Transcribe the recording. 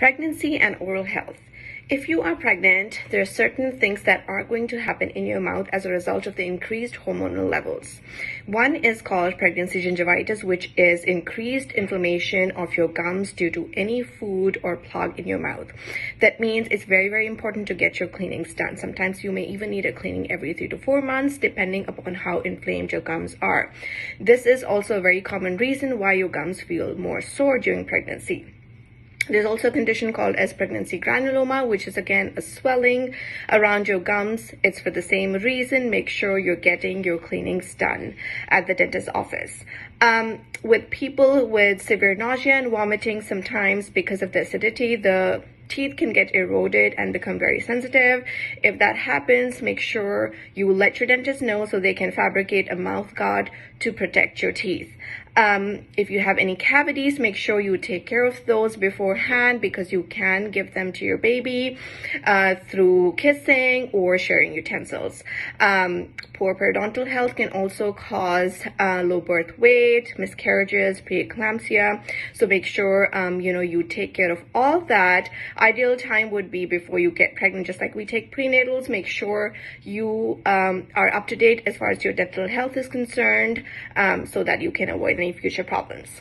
Pregnancy and oral health. If you are pregnant, there are certain things that are going to happen in your mouth as a result of the increased hormonal levels. One is called pregnancy gingivitis, which is increased inflammation of your gums due to any food or plug in your mouth. That means it's very, very important to get your cleanings done. Sometimes you may even need a cleaning every 3 to 4 months, depending upon how inflamed your gums are. This is also a very common reason why your gums feel more sore during pregnancy. There's also a condition called as pregnancy granuloma, which is again a swelling around your gums. It's for the same reason. Make sure you're getting your cleanings done at the dentist's office. With people with severe nausea and vomiting, sometimes because of the acidity, the teeth can get eroded and become very sensitive. If that happens, make sure you let your dentist know so they can fabricate a mouth guard to protect your teeth. If you have any cavities, make sure you take care of those beforehand, because you can give them to your baby through kissing or sharing utensils. Poor periodontal health can also cause low birth weight, miscarriages, preeclampsia. So make sure you take care of all that. Ideal time would be before you get pregnant. Just like we take prenatals, make sure you are up to date as far as your dental health is concerned, so that you can avoid any future problems.